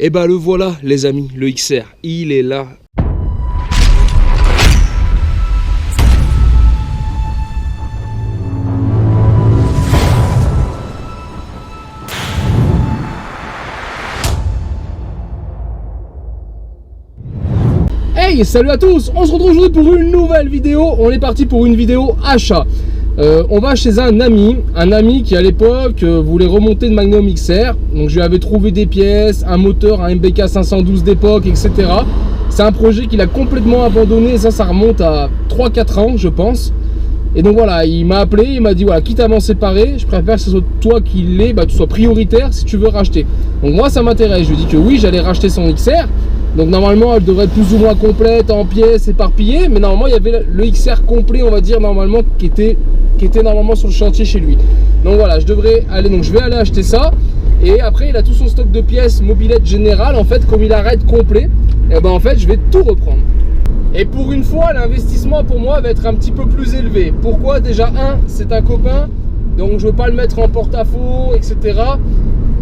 Et bah le voilà les amis, le XR, il est là. Hey, salut à tous, on se retrouve aujourd'hui pour une nouvelle vidéo. On est parti pour une vidéo achat. On va chez un ami qui à l'époque voulait remonter une Magnum XR. Donc je lui avais trouvé des pièces, un moteur, un MBK 512 d'époque, etc. C'est un projet qu'il a complètement abandonné. Ça remonte à 3-4 ans je pense. Et donc voilà, il m'a appelé, il m'a dit voilà, quitte à m'en séparer, je préfère que ce soit toi qui l'aies, tu sois prioritaire si tu veux racheter. Donc moi ça m'intéresse, je lui ai dit que oui, j'allais racheter son XR. Donc normalement elle devrait être plus ou moins complète en pièces éparpillées, mais normalement il y avait le XR complet, on va dire normalement qui était normalement sur le chantier chez lui. Donc voilà, je vais aller acheter ça. Et après il a tout son stock de pièces mobilette générale, en fait comme il arrête complet, et ben en fait je vais tout reprendre. Et pour une fois l'investissement pour moi va être un petit peu plus élevé. Pourquoi? Déjà c'est un copain, donc je veux pas le mettre en porte-à-faux, etc.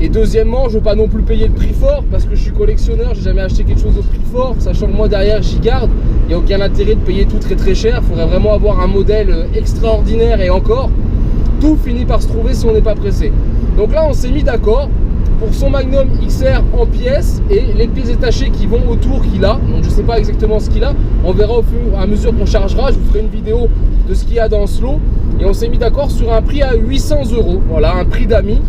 Et deuxièmement, je veux pas non plus payer le prix fort parce que je suis collectionneur, j'ai jamais acheté quelque chose au prix fort, sachant que moi derrière j'y garde, il n'y a aucun intérêt de payer tout très cher, il faudrait vraiment avoir un modèle extraordinaire et encore, tout finit par se trouver si on n'est pas pressé. Donc là on s'est mis d'accord pour son Magnum XR en pièces et les pièces détachées qui vont autour qu'il a, donc je sais pas exactement ce qu'il a, on verra au fur et à mesure qu'on chargera, je vous ferai une vidéo de ce qu'il y a dans ce lot et on s'est mis d'accord sur un prix à 800 €, voilà, un prix d'amis.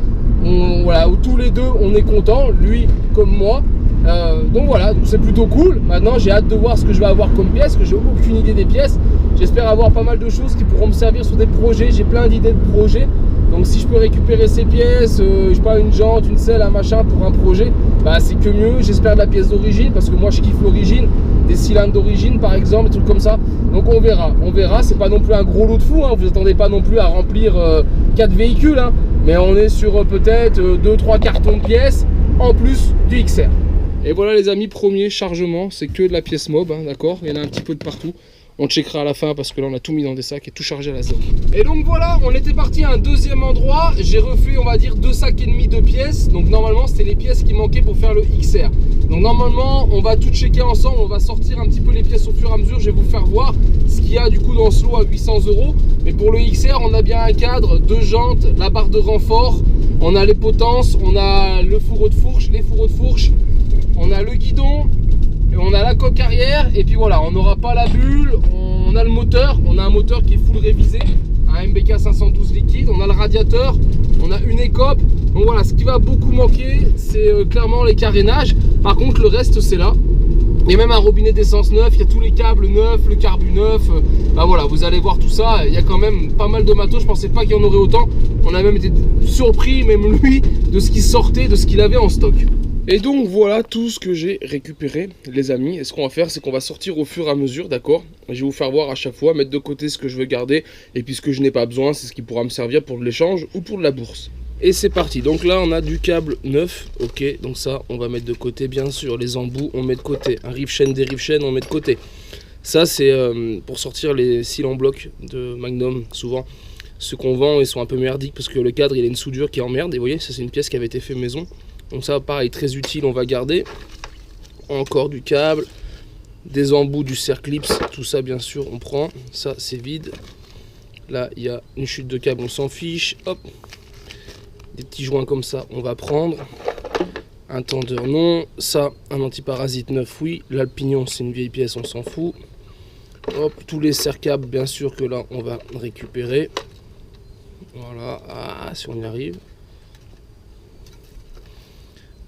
Voilà, où tous les deux on est contents, lui comme moi. Donc voilà, c'est plutôt cool. Maintenant j'ai hâte de voir ce que je vais avoir comme pièces, que j'ai aucune idée des pièces. J'espère avoir pas mal de choses qui pourront me servir sur des projets. J'ai plein d'idées de projets. Donc si je peux récupérer ces pièces, je sais pas, une jante, une selle, un machin pour un projet, c'est que mieux. J'espère de la pièce d'origine parce que moi je kiffe l'origine, des cylindres d'origine par exemple, des trucs comme ça. Donc on verra, c'est pas non plus un gros lot de fou, hein. Vous attendez pas non plus à remplir 4 véhicules, hein. Mais on est sur peut-être 2-3 cartons de pièces en plus du XR. Et voilà les amis, premier chargement, c'est que de la pièce mob, hein, d'accord. Il y en a un petit peu de partout. On checkera à la fin parce que là on a tout mis dans des sacs et tout chargé à la zone. Et donc voilà, on était parti à un deuxième endroit. J'ai refait on va dire 2 sacs et demi de pièces. Donc normalement c'était les pièces qui manquaient pour faire le XR. Donc normalement on va tout checker ensemble. On va sortir un petit peu les pièces au fur et à mesure. Je vais vous faire voir ce qu'il y a du coup dans ce lot à 800 €. Mais pour le XR on a bien un cadre, 2 jantes, la barre de renfort. On a les potences, on a le fourreau de fourche, les fourreaux de fourche. On a le guidon. Et on a la coque arrière et puis voilà, on n'aura pas la bulle, on a le moteur, on a un moteur qui est full révisé, un MBK 512 liquide, on a le radiateur, on a une écope. Donc voilà, ce qui va beaucoup manquer, c'est clairement les carénages. Par contre, le reste, c'est là. Il y a même un robinet d'essence neuf, il y a tous les câbles neufs, le carbu neuf. Voilà, vous allez voir tout ça. Il y a quand même pas mal de matos, je pensais pas qu'il y en aurait autant. On a même été surpris, même lui, de ce qui sortait, de ce qu'il avait en stock. Et donc voilà tout ce que j'ai récupéré les amis. Et ce qu'on va faire, c'est qu'on va sortir au fur et à mesure, d'accord. Je vais vous faire voir à chaque fois, mettre de côté ce que je veux garder. Et puis ce que je n'ai pas besoin, c'est ce qui pourra me servir pour de l'échange ou pour de la bourse. Et c'est parti, donc là on a du câble neuf, ok. Donc ça on va mettre de côté, bien sûr. Les embouts on met de côté, un rive chaîne, des rive chaînes on met de côté. Ça c'est pour sortir les cils en bloc de Magnum. Souvent ceux qu'on vend ils sont un peu merdiques parce que le cadre il a une soudure qui emmerde. Et vous voyez, ça c'est une pièce qui avait été faite maison. Donc ça pareil, très utile, on va garder. Encore du câble, des embouts du Circlips, tout ça bien sûr on prend. Ça c'est vide. Là il y a une chute de câble, on s'en fiche. Hop, des petits joints comme ça on va prendre. Un tendeur non. Ça, un antiparasite neuf oui. Là le pignon c'est une vieille pièce, on s'en fout. Hop, tous les serre-câbles bien sûr que là on va récupérer. Voilà, si on y arrive.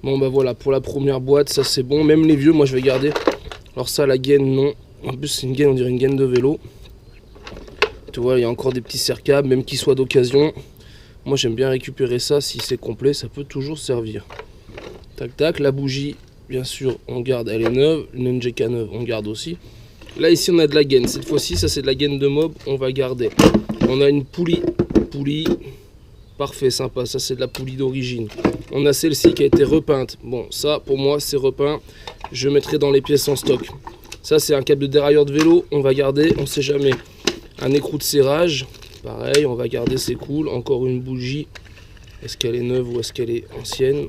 Bon voilà, pour la première boîte, ça c'est bon. Même les vieux, moi je vais garder. Alors ça, la gaine, non. En plus c'est une gaine, on dirait une gaine de vélo. Tu vois, il y a encore des petits serre-câbles, même qu'ils soient d'occasion. Moi j'aime bien récupérer ça, si c'est complet, ça peut toujours servir. Tac tac, la bougie, bien sûr, on garde, elle est neuve. Une NGK neuve, on garde aussi. Là ici on a de la gaine, cette fois-ci ça c'est de la gaine de mob, on va garder. On a une poulie, parfait, sympa, ça c'est de la poulie d'origine. On a celle-ci qui a été repeinte. Bon, ça pour moi c'est repeint. Je mettrai dans les pièces en stock. Ça c'est un câble de dérailleur de vélo. On va garder, on sait jamais. Un écrou de serrage. Pareil, on va garder, c'est cool. Encore une bougie. Est-ce qu'elle est neuve ou est-ce qu'elle est ancienne?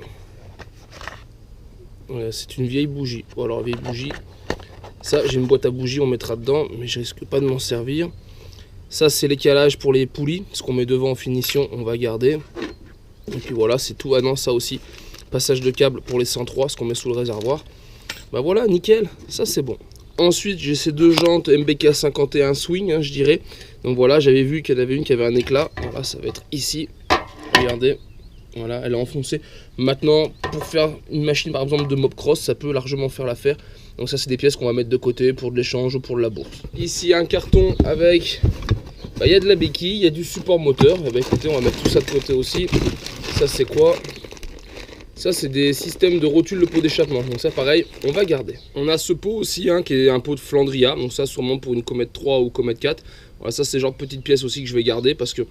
C'est une vieille bougie. Bon, alors vieille bougie, ça j'ai une boîte à bougies, on mettra dedans, mais je risque pas de m'en servir. Ça c'est l'écalage pour les poulies, ce qu'on met devant en finition, on va garder. Et puis voilà, c'est tout. Ah non, ça aussi, passage de câble pour les 103, ce qu'on met sous le réservoir. Bah voilà, nickel, ça c'est bon. Ensuite, j'ai ces deux jantes MBK 51 swing, je dirais. Donc voilà, j'avais vu qu'il y en avait une qui avait un éclat. Voilà, ça va être ici. Regardez, voilà, elle est enfoncée. Maintenant, pour faire une machine par exemple de mopcross, ça peut largement faire l'affaire. Donc ça, c'est des pièces qu'on va mettre de côté pour de l'échange ou pour de la bourse. Ici, un carton avec... Bah, y a de la béquille, il y a du support moteur. Et bah écoutez, on va mettre tout ça de côté aussi. Ça, c'est quoi ? Ça, c'est des systèmes de rotule de pot d'échappement. Donc ça, pareil, on va garder. On a ce pot aussi, qui est un pot de Flandria. Donc ça, sûrement pour une Comet 3 ou Comet 4. Voilà, ça, c'est genre petite pièce aussi que je vais garder parce que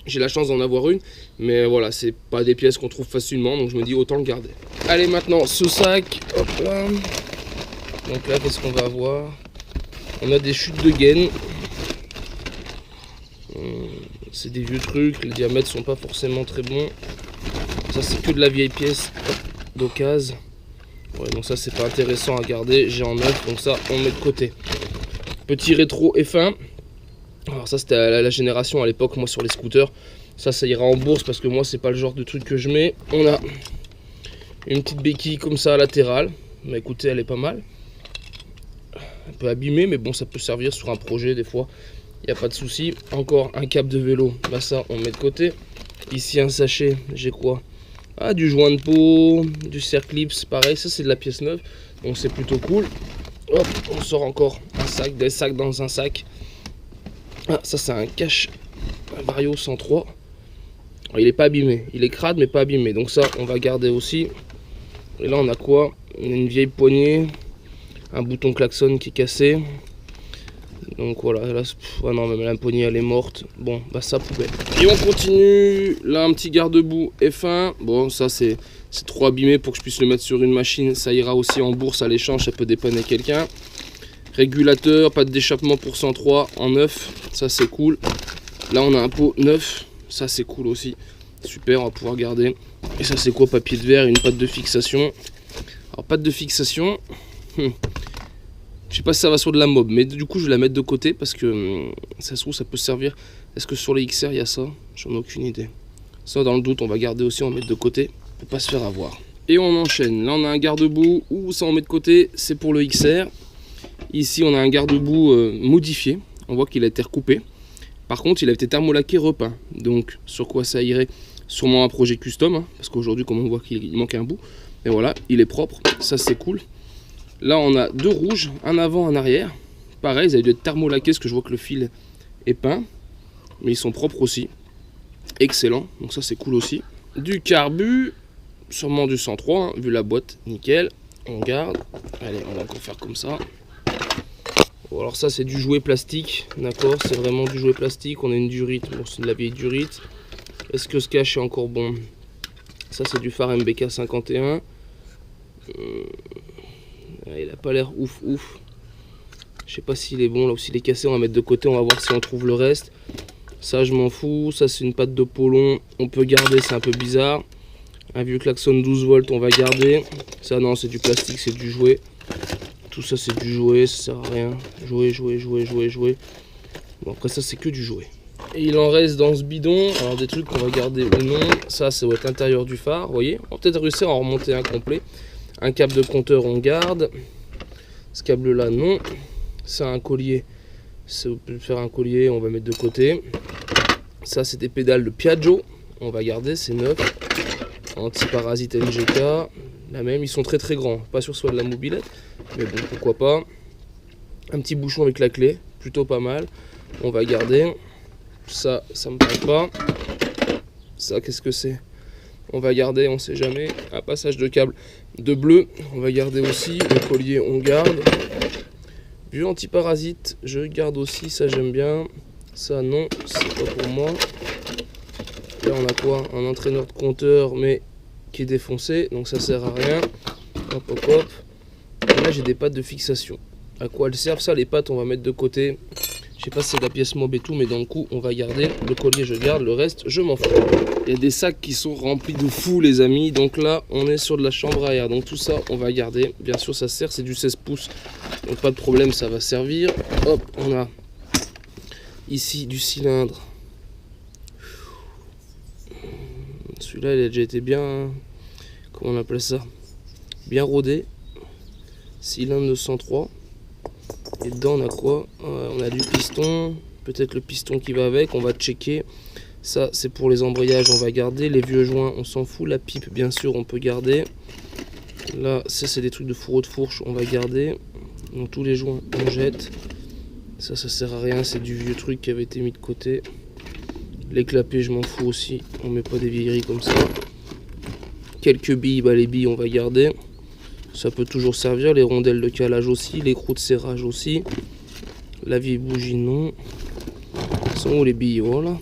j'ai la chance d'en avoir une. Mais voilà, c'est pas des pièces qu'on trouve facilement. Donc je me dis, autant le garder. Allez, maintenant, ce sac. Hop là. Donc là, qu'est-ce qu'on va avoir? On a des chutes de gaine. C'est des vieux trucs. Les diamètres sont pas forcément très bons. Ça c'est que de la vieille pièce d'occasion. Ouais, donc ça c'est pas intéressant à garder. J'ai en neuf, donc ça on met de côté. Petit rétro F1. Alors ça c'était la génération à l'époque, moi sur les scooters. Ça ira en bourse parce que moi c'est pas le genre de truc que je mets. On a une petite béquille comme ça latérale. Mais écoutez, elle est pas mal. Un peu abîmée, mais bon, ça peut servir sur un projet des fois. Il n'y a pas de souci. Encore un câble de vélo. Bah ça on met de côté. Ici un sachet. J'ai quoi? Ah, du joint de peau, du Circlips, pareil, ça c'est de la pièce neuve, donc c'est plutôt cool. Hop, on sort encore un sac, des sacs dans un sac. Ah, ça c'est un cache Vario 103. Alors, il est pas abîmé, il est crade mais pas abîmé, donc ça on va garder aussi. Et là on a quoi? On a une vieille poignée, un bouton klaxon qui est cassé. Donc voilà, là, ah non, même la poignée elle est morte. Bon, bah ça poubelle. Et on continue. Là, un petit garde-boue F1. Bon, ça c'est trop abîmé pour que je puisse le mettre sur une machine. Ça ira aussi en bourse à l'échange, ça peut dépanner quelqu'un. Régulateur, pas d'échappement pour 103 en neuf. Ça c'est cool. Là, on a un pot neuf. Ça c'est cool aussi. Super, on va pouvoir garder. Et ça c'est quoi? Papier de verre et une patte de fixation. Alors, patte de fixation. Je sais pas si ça va sur de la mob, mais du coup je vais la mettre de côté parce que ça se trouve ça peut servir. Est-ce que sur les XR il y a ça? J'en ai aucune idée. Ça dans le doute on va garder aussi, on va mettre de côté pour pas se faire avoir. Et on enchaîne. Là on a un garde-boue où ça on met de côté, c'est pour le XR. Ici on a un garde-boue modifié, on voit qu'il a été recoupé. Par contre il a été thermolaqué repeint. Donc sur quoi ça irait? Sûrement un projet custom, parce qu'aujourd'hui comme on voit qu'il manque un bout. Mais voilà, il est propre, ça c'est cool. Là on a deux rouges, un avant, un arrière. Pareil, ils avaient dû être thermolaqués parce que je vois que le fil est peint. Mais ils sont propres aussi. Excellent, donc ça c'est cool aussi. Du carbu, sûrement du 103, vu la boîte, nickel. On garde. Allez, on va encore faire comme ça. Bon, alors ça c'est du jouet plastique, d'accord, c'est vraiment du jouet plastique. On a une durite, bon c'est de la vieille durite. Est-ce que ce cache est encore bon? Ça c'est du phare MBK 51. Il a pas l'air ouf. Je sais pas s'il est bon, là aussi il est cassé, on va mettre de côté, on va voir si on trouve le reste. Ça je m'en fous, ça c'est une patte de polon, on peut garder, c'est un peu bizarre. Un vieux klaxon 12 volts, on va garder. Ça non, c'est du plastique, c'est du jouet. Tout ça c'est du jouet, ça sert à rien. Jouet. Bon après ça c'est que du jouet. Et il en reste dans ce bidon, alors des trucs qu'on va garder ou non. Ça va être l'intérieur du phare, vous voyez. On va peut-être réussir à en remonter un complet. Un câble de compteur on garde. Ce câble là non. Ça un collier. Ça peut faire un collier, on va mettre de côté. Ça c'est des pédales de Piaggio. On va garder, c'est neuf. Anti-parasite NGK. La même, ils sont très grands. Pas sûr que ce soit de la mobilette. Mais bon, pourquoi pas. Un petit bouchon avec la clé. Plutôt pas mal. On va garder. Ça me parle pas. Ça, qu'est-ce que c'est? On va garder, on sait jamais. Un passage de câble de bleu. On va garder aussi. Le collier, on garde. Du anti-parasite, je garde aussi. Ça, j'aime bien. Ça, non, c'est pas pour moi. Là, on a quoi? Un entraîneur de compteur, mais qui est défoncé. Donc, ça sert à rien. Hop. Et là, j'ai des pattes de fixation. À quoi elles servent? Ça, les pattes, on va mettre de côté. Je sais pas si c'est de la pièce mob et tout, mais dans le coup, on va garder. Le collier, je garde. Le reste, je m'en fous. Il y a des sacs qui sont remplis de fou les amis. Donc là on est sur de la chambre à air. Donc tout ça on va garder. Bien sûr ça sert, c'est du 16 pouces. Donc pas de problème, ça va servir. Hop, on a ici du cylindre. Celui-là il a déjà été bien, comment on appelle ça, bien rodé. Cylindre de 103. Et dedans on a quoi? On a du piston, peut-être le piston qui va avec, on va checker. Ça c'est pour les embrayages, on va garder. Les vieux joints on s'en fout. La pipe bien sûr on peut garder. Là ça c'est des trucs de fourreau de fourche, on va garder. Donc tous les joints on jette. Ça sert à rien, c'est du vieux truc qui avait été mis de côté. Les clapets je m'en fous aussi, on met pas des vieilleries comme ça. Quelques billes, bah les billes on va garder. Ça peut toujours servir, les rondelles de calage aussi, l'écrou de serrage aussi. La vieille bougie non. Sont où les billes? Voilà.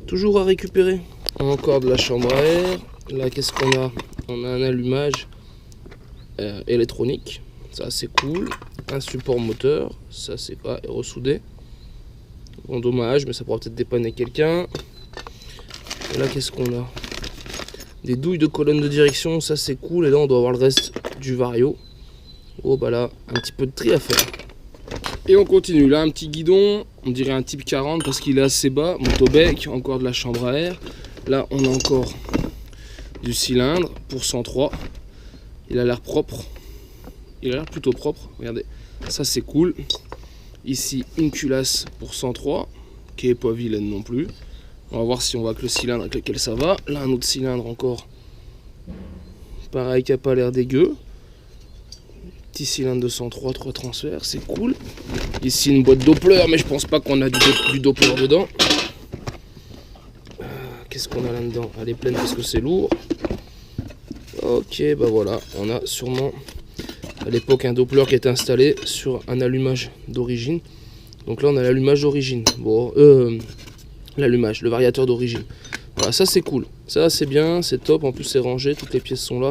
Toujours à récupérer. Encore de la chambre à air. Là qu'est-ce qu'on a? On a un allumage électronique. Ça c'est cool. Un support moteur. Ça c'est quoi? Ressoudé. Bon dommage, mais ça pourra peut-être dépanner quelqu'un. Et là qu'est-ce qu'on a? Des douilles de colonne de direction, ça c'est cool. Et là on doit avoir le reste du vario. Oh bah là, un petit peu de tri à faire. Et on continue, là un petit guidon, on dirait un type 40 parce qu'il est assez bas. Motobec, encore de la chambre à air. Là on a encore du cylindre pour 103. Il a l'air propre. Il a l'air plutôt propre, regardez. Ça c'est cool. Ici une culasse pour 103, qui est pas vilaine non plus. On va voir si on voit que le cylindre avec lequel ça va. Là un autre cylindre encore. Pareil qui a pas l'air dégueu. Petit cylindre de 103, 3 transferts, c'est cool. Ici une boîte Doppler, mais je pense pas qu'on a du Doppler dedans. Qu'est-ce qu'on a là-dedans? Elle est pleine parce que c'est lourd. Ok, bah voilà, on a sûrement à l'époque un Doppler qui était installé sur un allumage d'origine. Donc là on a l'allumage d'origine. Bon, l'allumage, le variateur d'origine. Voilà, ça c'est cool. Ça c'est bien, c'est top. En plus c'est rangé, toutes les pièces sont là.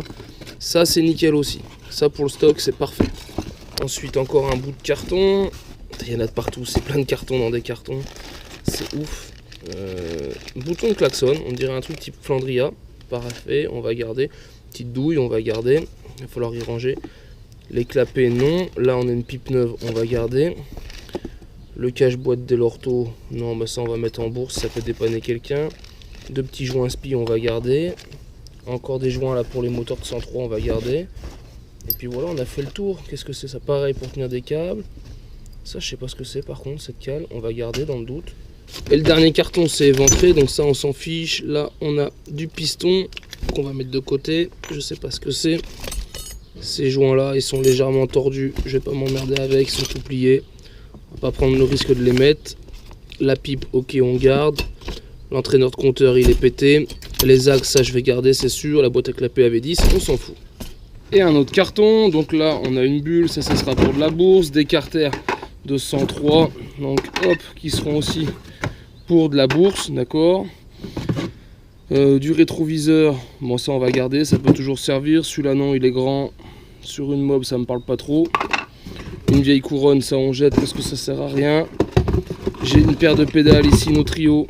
Ça c'est nickel aussi. Ça pour le stock c'est parfait. Ensuite encore un bout de carton. Il y en a de partout, c'est plein de cartons dans des cartons. C'est ouf. Bouton de klaxon, on dirait un truc type Flandria. Parfait, on va garder. Petite douille, on va garder. Il va falloir y ranger. Les clapets non. Là on a une pipe neuve, on va garder. Le cache-boîte de l'ortho, non, bah ça on va mettre en bourse, ça peut dépanner quelqu'un. Deux petits joints spi, on va garder. Encore des joints là pour les moteurs de 103, on va garder. Et puis voilà, on a fait le tour. Qu'est-ce que c'est ça? Pareil pour tenir des câbles. Ça, je sais pas ce que c'est par contre, cette cale, on va garder dans le doute. Et le dernier carton, c'est éventré, donc ça on s'en fiche. Là, on a du piston qu'on va mettre de côté. Je sais pas ce que c'est. Ces joints là, ils sont légèrement tordus. Je vais pas m'emmerder avec, ils sont tout pliés. On va pas prendre le risque de les mettre. La pipe, ok, on garde. L'entraîneur de compteur, il est pété. Les axes, ça je vais garder, c'est sûr. La boîte à clapet AV10, on s'en fout. Et un autre carton. Donc là, on a une bulle. Ça sera pour de la bourse. Des carters de 103. Donc hop, qui seront aussi pour de la bourse, d'accord. Du rétroviseur. Bon, ça on va garder. Ça peut toujours servir. Celui-là, non, il est grand. Sur une mob, ça me parle pas trop. Une vieille couronne, ça on jette parce que ça sert à rien. J'ai une paire de pédales ici, nos trio.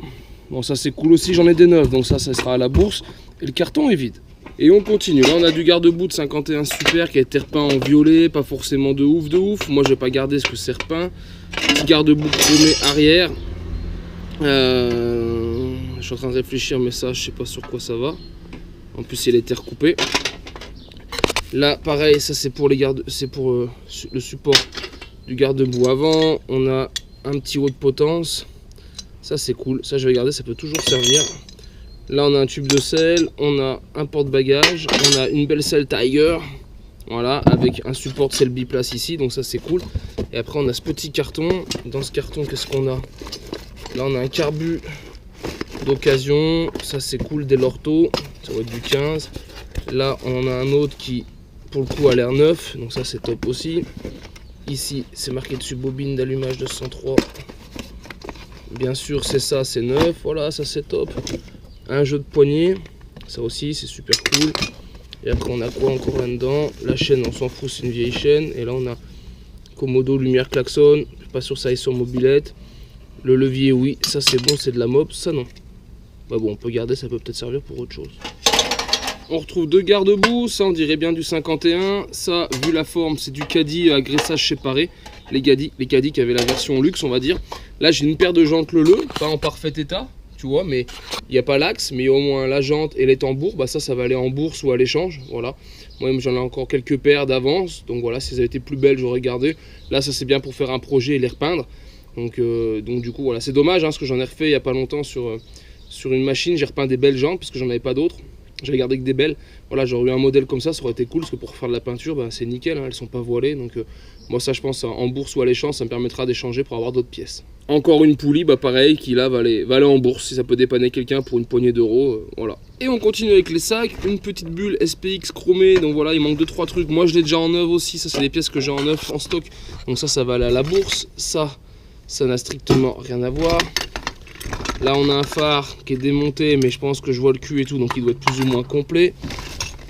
Bon, ça c'est cool aussi, j'en ai des neufs, donc ça sera à la bourse. Et le carton est vide. Et on continue. Là, on a du garde-boue de 51 Super qui a été repeint en violet, pas forcément de ouf. Moi, je vais pas garder ce que c'est repeint. Petit garde-boue chromé arrière. Je suis en train de réfléchir, mais ça, je sais pas sur quoi ça va. En plus, il a été recoupé. Là, pareil, ça c'est pour les c'est pour le support du garde-boue avant. On a un petit haut de potence. Ça c'est cool, ça je vais garder, ça peut toujours servir. Là on a un tube de sel, on a un porte-bagages, on a une belle selle Tiger. Voilà, avec un support de sel biplace ici, donc ça c'est cool. Et après on a ce petit carton. Dans ce carton, qu'est-ce qu'on a? Là on a un carbu d'occasion, ça c'est cool, dès l'ortho, ça va être du 15. Là on en a un autre qui pour le coup a l'air neuf, donc ça c'est top aussi. Ici c'est marqué dessus bobine d'allumage de 103. Bien sûr c'est ça, c'est neuf, voilà, ça c'est top. Un jeu de poignée, ça aussi c'est super cool. Et après on a quoi encore là-dedans? La chaîne on s'en fout, c'est une vieille chaîne. Et là on a Komodo, lumière klaxon, je suis pas sûr que ça aille sur mobilette. Le levier oui, ça c'est bon, c'est de la mop, ça non. Bah bon, on peut garder, ça peut peut-être servir pour autre chose. On retrouve 2 garde-boue, ça on dirait bien du 51. Ça, vu la forme, c'est du caddie à graissage séparé. Les caddies qui avaient la version luxe, on va dire. Là, j'ai une paire de jantes Leleu, pas en parfait état, tu vois, mais il n'y a pas l'axe, mais il y a au moins la jante et les tambours. Bah ça va aller en bourse ou à l'échange, voilà. Moi, j'en ai encore quelques paires d'avance, donc voilà, si elles avaient été plus belles, j'aurais gardé. Là, ça c'est bien pour faire un projet et les repeindre. Donc du coup, voilà, c'est dommage, hein, parce que j'en ai refait il n'y a pas longtemps sur une machine. J'ai repeint des belles jantes, parce que j'en avais pas d'autres. J'avais gardé que des belles. Voilà, j'aurais eu un modèle comme ça aurait été cool, parce que pour faire de la peinture, bah, c'est nickel, hein, elles sont pas voilées. Donc moi ça, je pense, en bourse ou à l'échange, ça me permettra d'échanger pour avoir d'autres pièces. Encore une poulie, bah pareil, qui là va aller en bourse, si ça peut dépanner quelqu'un pour une poignée d'euros, voilà. Et on continue avec les sacs, une petite bulle SPX chromée, donc voilà, il manque 2-3 trucs. Moi je l'ai déjà en neuf aussi, ça c'est des pièces que j'ai en neuf, en stock. Donc ça va aller à la bourse, ça n'a strictement rien à voir. Là on a un phare qui est démonté, mais je pense que je vois le cul et tout, donc il doit être plus ou moins complet.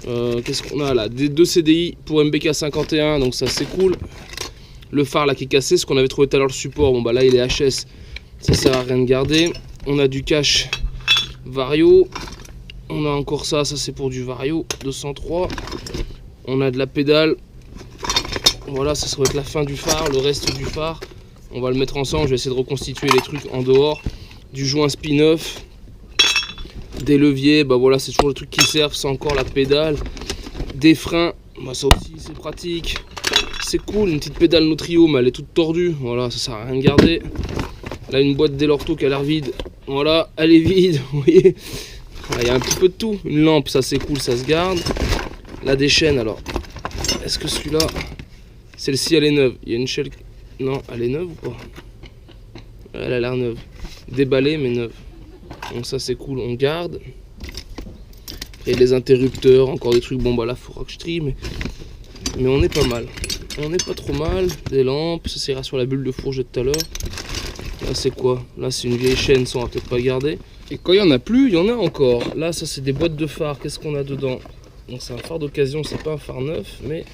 Qu'est-ce qu'on a là? Des 2 CDI pour MBK 51, donc ça c'est cool. Le phare là qui est cassé, ce qu'on avait trouvé tout à l'heure le support, bon bah là il est HS, ça sert à rien de garder. On a du cache Vario, on a encore ça c'est pour du Vario 203. On a de la pédale, voilà, ça va être la fin du phare, le reste du phare. On va le mettre ensemble, je vais essayer de reconstituer les trucs en dehors. Du joint spin-off, des leviers, bah voilà, c'est toujours les trucs qui servent, c'est encore la pédale. Des freins, bah ça aussi c'est pratique. C'est cool, une petite pédale Notrio, mais elle est toute tordue, voilà, ça sert à rien de garder. Là une boîte Delorto qui a l'air vide, voilà, elle est vide, vous voyez. Il y a un petit peu de tout, une lampe, ça c'est cool, ça se garde. Là des chaînes, alors, est-ce que celui-là, celle-ci elle est neuve, il y a une chaîne, non, elle est neuve ou pas? Elle a l'air neuve, déballée mais neuve. Donc ça c'est cool, on garde. Et les interrupteurs, encore des trucs, bon bah là faudra que je trie, mais on est pas mal. On n'est pas trop mal. Des lampes, ça ira sur la bulle de fourche de tout à l'heure. Là c'est quoi? Là c'est une vieille chaîne, ça on va peut-être pas garder. Et quand il y en a plus, il y en a encore. Là ça c'est des boîtes de phare, qu'est-ce qu'on a dedans? Donc c'est un phare d'occasion, c'est pas un phare neuf, mais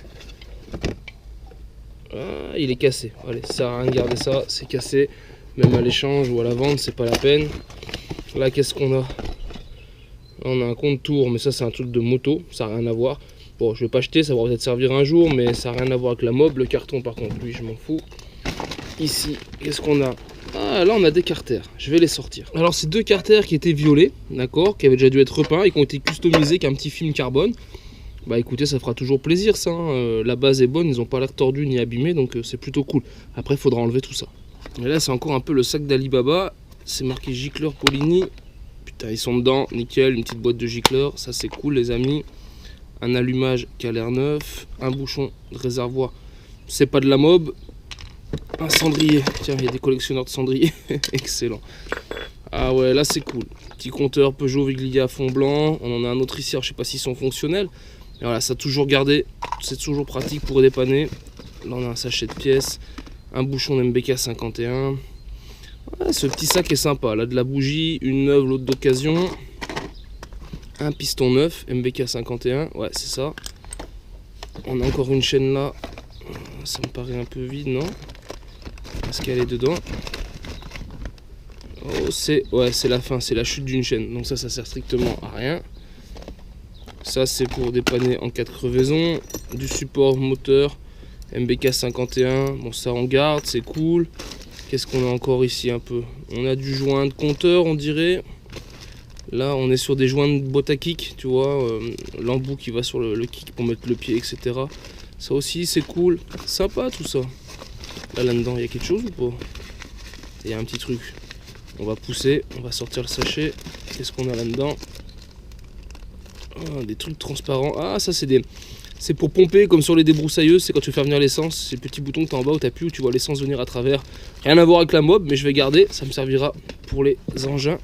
ah, il est cassé. Allez, ça sert à rien de garder ça, c'est cassé. Même à l'échange ou à la vente, c'est pas la peine. Là qu'est-ce qu'on a? Là, on a un contour, mais ça c'est un truc de moto, ça n'a rien à voir. Bon, je vais pas acheter, ça va peut-être servir un jour, mais ça n'a rien à voir avec la mob. Le carton, par contre, lui, je m'en fous. Ici, qu'est-ce qu'on a? Ah, là, on a des carters. Je vais les sortir. Alors, c'est 2 carters qui étaient violets, d'accord, qui avaient déjà dû être repeints et qui ont été customisés avec un petit film carbone. Bah, écoutez, ça fera toujours plaisir, ça. Hein. La base est bonne, ils n'ont pas l'air tordus ni abîmés, donc c'est plutôt cool. Après, il faudra enlever tout ça. Et là, c'est encore un peu le sac d'Alibaba. C'est marqué gicleur Polini. Putain, ils sont dedans, nickel. Une petite boîte de gicleur, ça c'est cool, les amis. Un allumage qui a l'air neuf, un bouchon de réservoir, c'est pas de la mob, un cendrier, tiens il y a des collectionneurs de cendriers, excellent. Ah ouais là c'est cool, petit compteur Peugeot Viglia à fond blanc, on en a un autre ici, alors je sais pas s'ils sont fonctionnels, mais voilà ça a toujours gardé, c'est toujours pratique pour dépanner. Là on a un sachet de pièces, un bouchon d'MBK 51, ouais, ce petit sac est sympa, là de la bougie, une neuve, l'autre d'occasion. Un piston neuf, MBK 51, ouais c'est ça. On a encore une chaîne là, ça me paraît un peu vide, non? Est-ce qu'elle est dedans? Oh c'est la fin, c'est la chute d'une chaîne, donc ça sert strictement à rien. Ça c'est pour dépanner en cas de crevaison. Du support moteur, MBK 51, bon ça on garde, c'est cool. Qu'est-ce qu'on a encore ici un peu? On a du joint de compteur on dirait. Là on est sur des joints de boîte à kick, tu vois, l'embout qui va sur le kick pour mettre le pied, etc. Ça aussi c'est cool, sympa tout ça. Là-dedans il y a quelque chose ou pas? Il y a un petit truc. On va pousser, on va sortir le sachet. Qu'est-ce qu'on a là-dedans? Ah, des trucs transparents. Ah ça c'est pour pomper comme sur les débroussailleuses, c'est quand tu fais venir l'essence, c'est le petit bouton que tu as en bas où tu appuies où tu vois l'essence venir à travers. Rien à voir avec la mob, mais je vais garder, ça me servira pour les engins.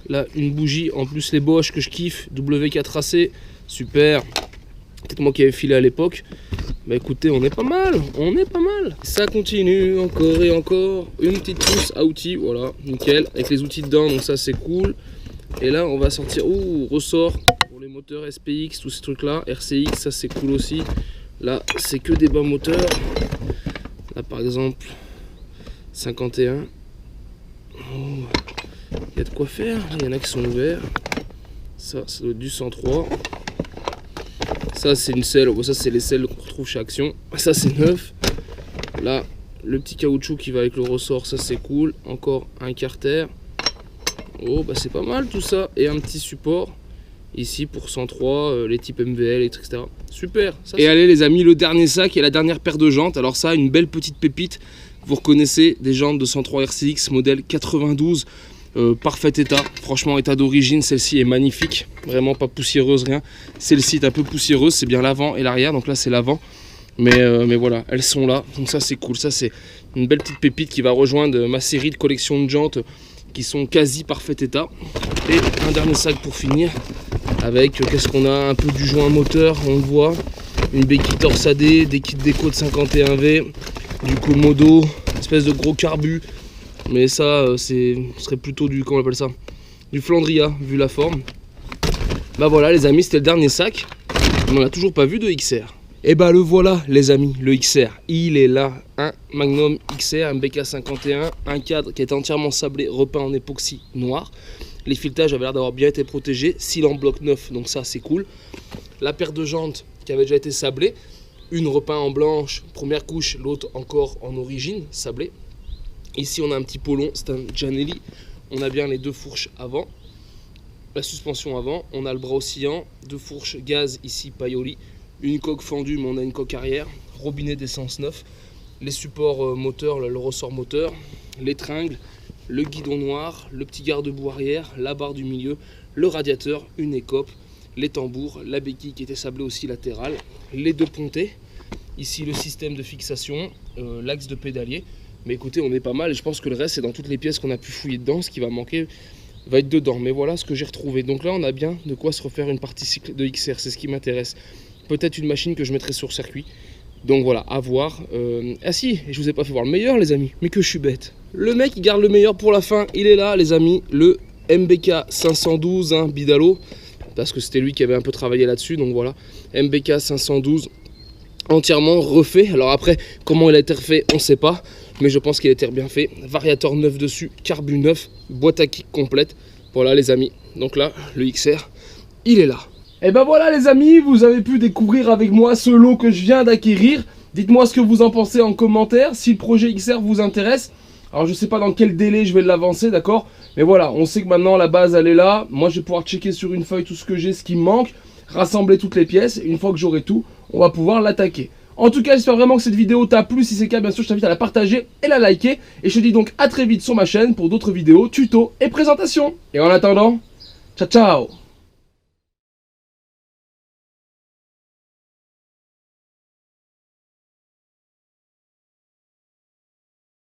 Là, une bougie, en plus les Bosch que je kiffe, W4AC, super. Peut-être moi qui avais filé à l'époque. Bah écoutez, on est pas mal, on est pas mal. Ça continue encore et encore. Une petite trousse à outils, voilà, nickel, avec les outils dedans, donc ça c'est cool. Et là, on va sortir, ressort pour les moteurs SPX, tous ces trucs-là, RCX, ça c'est cool aussi. Là, c'est que des bas moteurs. Là, par exemple, 51. Il y a de quoi faire. Il y en a qui sont ouverts. Ça doit être du 103. Ça, c'est une selle. Ça, c'est les selles qu'on retrouve chez Action. Ça, c'est neuf. Là, le petit caoutchouc qui va avec le ressort, ça, c'est cool. Encore un carter. Oh, bah, c'est pas mal tout ça. Et un petit support. Ici pour 103, les types MVL, etc. Super. Ça, et allez les amis, le dernier sac et la dernière paire de jantes. Alors ça, une belle petite pépite. Vous reconnaissez des jantes de 103 RCX modèle 92. Parfait état, franchement état d'origine, celle-ci est magnifique, vraiment pas poussiéreuse, rien. Celle-ci est un peu poussiéreuse, c'est bien l'avant et l'arrière, donc là c'est l'avant. Mais voilà, elles sont là, donc ça c'est cool, ça c'est une belle petite pépite qui va rejoindre ma série de collections de jantes qui sont quasi parfait état. Et un dernier sac pour finir, avec qu'est-ce qu'on a, un peu du joint moteur, on le voit, une béquille torsadée, des kits déco de 51V, du Komodo, espèce de gros carbu. Mais ça, ce serait plutôt du, comment on appelle ça, du Flandria, vu la forme. Bah voilà les amis, c'était le dernier sac. On n'en a toujours pas vu de XR. Et bah le voilà les amis, le XR, il est là. Un Magnum XR, MBK 51, un cadre qui est entièrement sablé, repeint en époxy noir. Les filettages avaient l'air d'avoir bien été protégés, cils en bloc neuf, donc ça c'est cool. La paire de jantes qui avait déjà été sablée, une repeint en blanche, première couche, l'autre encore en origine, sablée. Ici on a un petit polon, c'est un Giannelli, on a bien les deux fourches avant, la suspension avant, on a le bras oscillant, deux fourches gaz ici Paoli, une coque fendue mais on a une coque arrière, robinet d'essence neuf, les supports moteurs, le ressort moteur, les tringles, le guidon noir, le petit garde-boue arrière, la barre du milieu, le radiateur, une écope, les tambours, la béquille qui était sablée aussi latérale, les deux pontées, ici le système de fixation, l'axe de pédalier. Mais écoutez, on est pas mal et je pense que le reste c'est dans toutes les pièces qu'on a pu fouiller dedans. Ce qui va manquer va être dedans. Mais voilà ce que j'ai retrouvé. Donc là on a bien de quoi se refaire une partie cycle de XR, c'est ce qui m'intéresse. Peut-être une machine que je mettrai sur circuit. Donc voilà, à voir. Ah si, je vous ai pas fait voir le meilleur les amis, mais que je suis bête. Le mec il garde le meilleur pour la fin, il est là les amis, le MBK 512 hein, Bidalo. Parce que c'était lui qui avait un peu travaillé là-dessus, donc voilà. MBK 512 entièrement refait. Alors après, comment il a été refait, on sait pas. Mais je pense qu'il a été bien fait. Variateur neuf dessus, carbu neuf, boîte à kick complète. Voilà les amis. Donc là, le XR, il est là. Et ben voilà les amis, vous avez pu découvrir avec moi ce lot que je viens d'acquérir. Dites-moi ce que vous en pensez en commentaire, si le projet XR vous intéresse. Alors je sais pas dans quel délai je vais l'avancer, d'accord. Mais voilà, on sait que maintenant la base elle est là. Moi je vais pouvoir checker sur une feuille tout ce que j'ai, ce qui me manque. Rassembler toutes les pièces. Et une fois que j'aurai tout, on va pouvoir l'attaquer. En tout cas, j'espère vraiment que cette vidéo t'a plu. Si c'est le cas, bien sûr, je t'invite à la partager et la liker. Et je te dis donc à très vite sur ma chaîne pour d'autres vidéos, tutos et présentations. Et en attendant, ciao ciao!